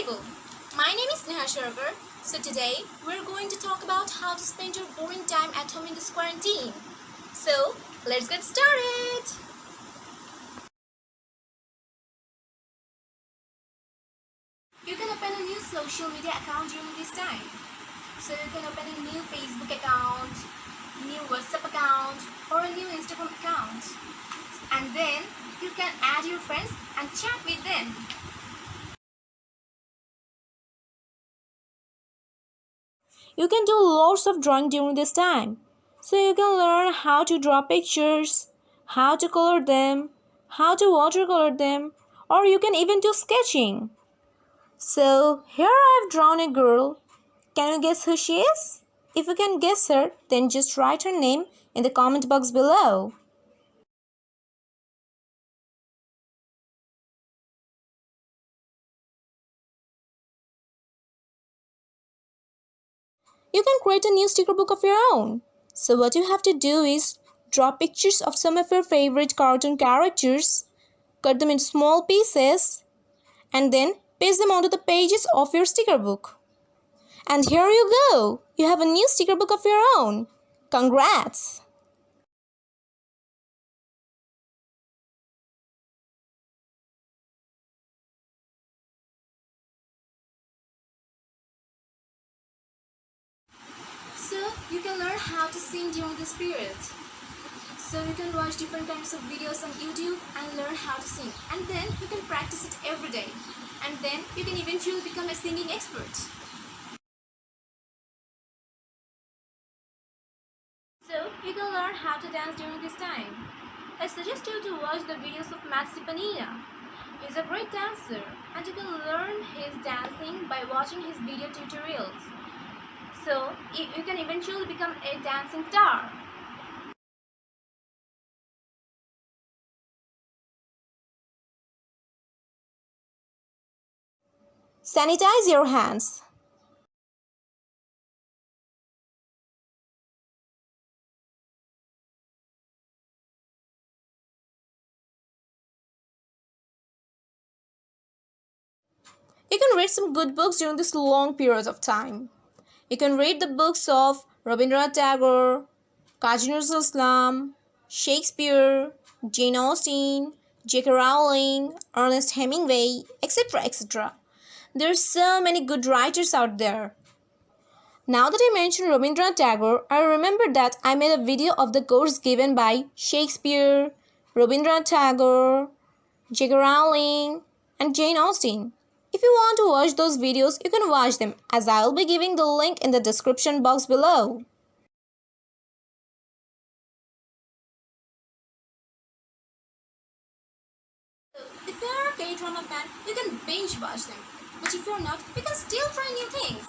people, my name is Sneha. So today we're going to talk about how to spend your boring time at home in this quarantine. So let's get started! You can open a new social media account during this time. So you can open a new Facebook account, new WhatsApp account or a new Instagram account. And then you can add your friends and chat with them. You can do lots of drawing during this time. So you can learn how to draw pictures, how to color them, how to watercolor them, or you can even do sketching. So here I've drawn a girl. Can you guess who she is? If you can guess her, then just write her name in the comment box below. You can create a new sticker book of your own. So what you have to do is draw pictures of some of your favorite cartoon characters, cut them into small pieces, and then paste them onto the pages of your sticker book. And here you go! You have a new sticker book of your own. Congrats! So you can learn how to sing during this period. So you can watch different kinds of videos on YouTube and learn how to sing. And then you can practice it every day. And then you can eventually become a singing expert. So you can learn how to dance during this time. I suggest you to watch the videos of Nina. He's a great dancer and you can learn his dancing by watching his video tutorials. So you can eventually become a dancing star. Sanitize your hands. You can read some good books during this long period of time. You can read the books of Rabindranath Tagore, Kazi Nazrul Islam, Shakespeare, Jane Austen, J.K. Rowling, Ernest Hemingway, etc. etc. There are so many good writers out there. Now that I mentioned Rabindranath Tagore, I remember that I made a video of the course given by Shakespeare, Rabindranath Tagore, J.K. Rowling, and Jane Austen. If you want to watch those videos, you can watch them as I will be giving the link in the description box below. If you are a K-drama fan, you can binge watch them. But if you're not, you can still try new things.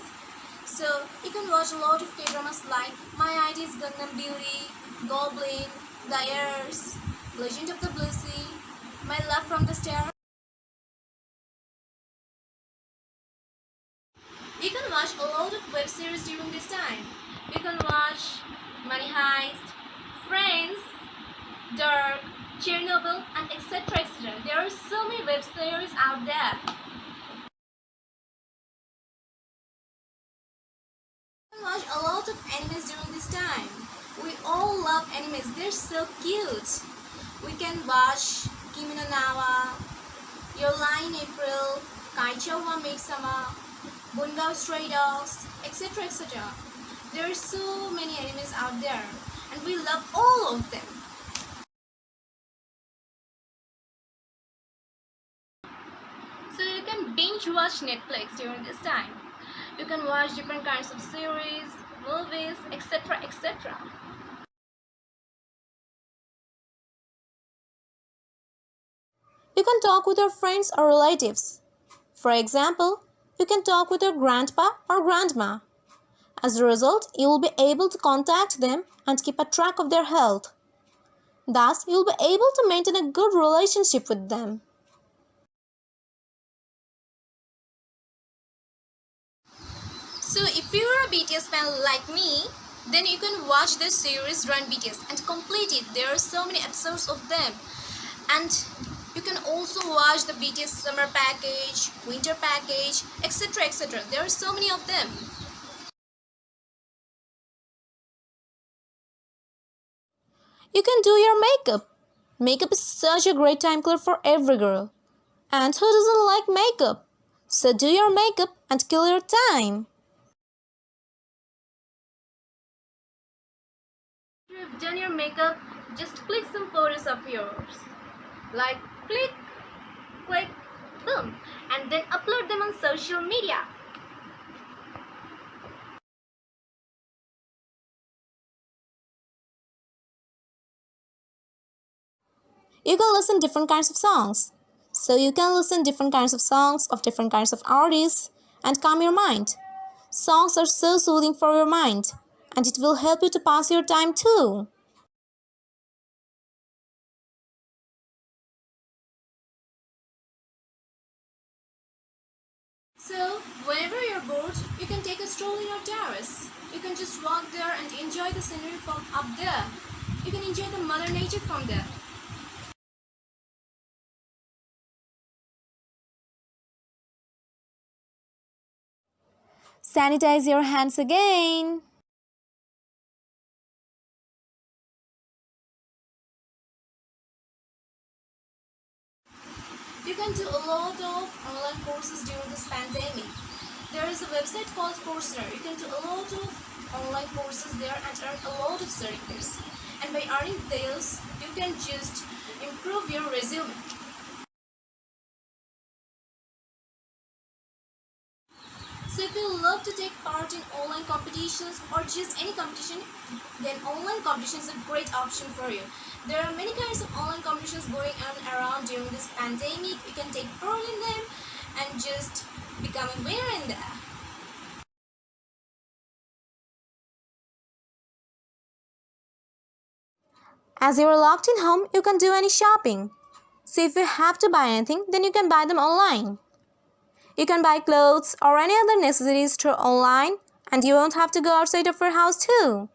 So you can watch a lot of K-dramas like My ID is Gangnam Beauty, Goblin, The Heirs, Legend of the Blue Sea, My Love from the Star. You can watch a lot of web series during this time. You can watch Money Heist, Friends, Dark, Chernobyl, and etc. etc. There are so many web series out there. You can watch a lot of animes during this time. We all love animes, they're so cute. We can watch Kimi no Nawa, Your Lie in April, Kaicha wa Maid-sama, Bunga Stray Dogs, etc. etc. There are so many animes out there and we love all of them. So you can binge watch Netflix during this time. You can watch different kinds of series, movies, etc. etc. You can talk with your friends or relatives. For example, you can talk with your grandpa or grandma. As a result, you will be able to contact them and keep a track of their health. Thus, you will be able to maintain a good relationship with them. So if you are a BTS fan like me, then you can watch this series Run BTS and complete it. There are so many episodes of them. And You can also watch the BTS summer package, winter package, etc. etc. There are so many of them. You can do your makeup. Makeup is such a great time killer for every girl. And who doesn't like makeup? So do your makeup and kill your time. After you've done your makeup, just click some photos of yours. Like click, click, boom, and then upload them on social media. You can listen different kinds of songs. So you can listen different kinds of songs of different kinds of artists and calm your mind. Songs are so soothing for your mind and it will help you to pass your time too. So, whenever you're bored, you can take a stroll in your terrace. You can just walk there and enjoy the scenery from up there. You can enjoy the mother nature from there. Sanitize your hands again. You can do a lot of online courses during this pandemic. There is a website called Coursera. You can do a lot of online courses there and earn a lot of certificates. And by earning those, you can just improve your resume. So if you love to take part in online competitions or just any competition, then online competition is a great option for you. There are many kinds of online competitions going on around during this pandemic. You can take part in them and just become a winner in there. As you are locked in home, you can do any shopping. So if you have to buy anything, then you can buy them online. You can buy clothes or any other necessities through online and you won't have to go outside of your house too.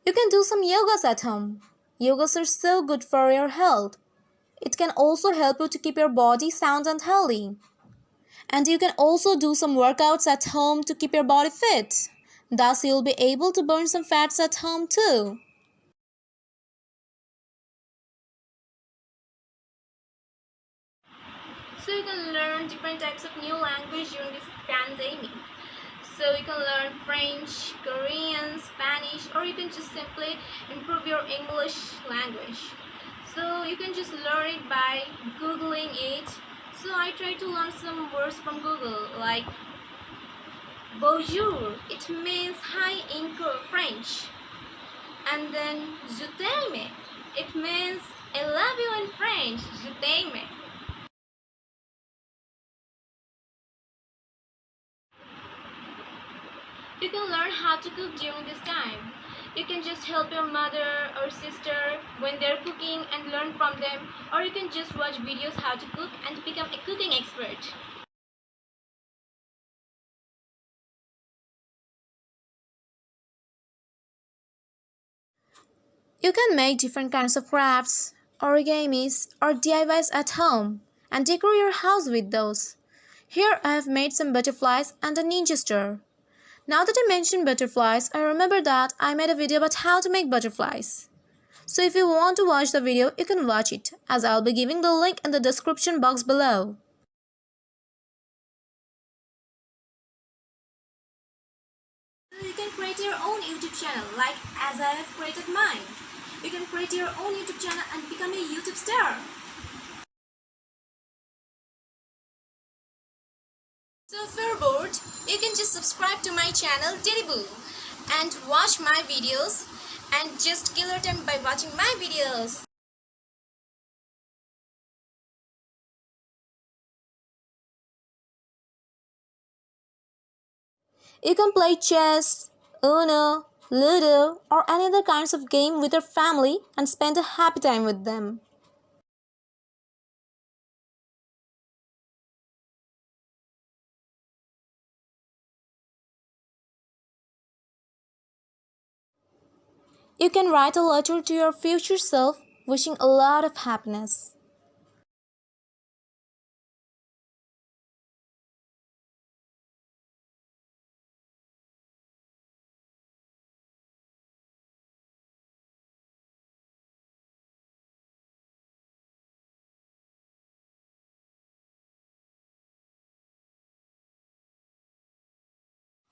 You can do some yogas at home. Yogas are so good for your health. It can also help you to keep your body sound and healthy. And you can also do some workouts at home to keep your body fit. Thus, you'll be able to burn some fats at home too. So you can learn different types of new language during this pandemic. So you can learn French, Korean, Spanish, or you can just simply improve your English language. So you can just learn it by Googling it. So I try to learn some words from Google like bonjour, it means hi in French. And then je t'aime, it means I love you in French, je t'aime. You can learn how to cook during this time. You can just help your mother or sister when they're cooking and learn from them, or you can just watch videos how to cook and become a cooking expert. You can make different kinds of crafts, origamis, or DIYs at home and decor your house with those. Here I have made some butterflies and a ninja star. Now that I mentioned butterflies, I remember that I made a video about how to make butterflies. So if you want to watch the video, you can watch it, as I'll be giving the link in the description box below. So you can create your own YouTube channel, like as I have created mine. You can create your own YouTube channel and become a YouTube star. So if you're bored, you can just subscribe to my channel Boo and watch my videos and just kill your time by watching my videos. You can play chess, Uno, Ludo, or any other kinds of game with your family and spend a happy time with them. You can write a letter to your future self wishing a lot of happiness.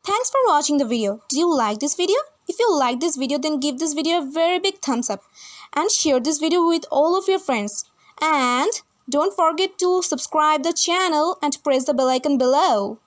Thanks for watching the video. Did you like this video? If you like this video, then give this video a very big thumbs up and share this video with all of your friends. And don't forget to subscribe the channel and press the bell icon below.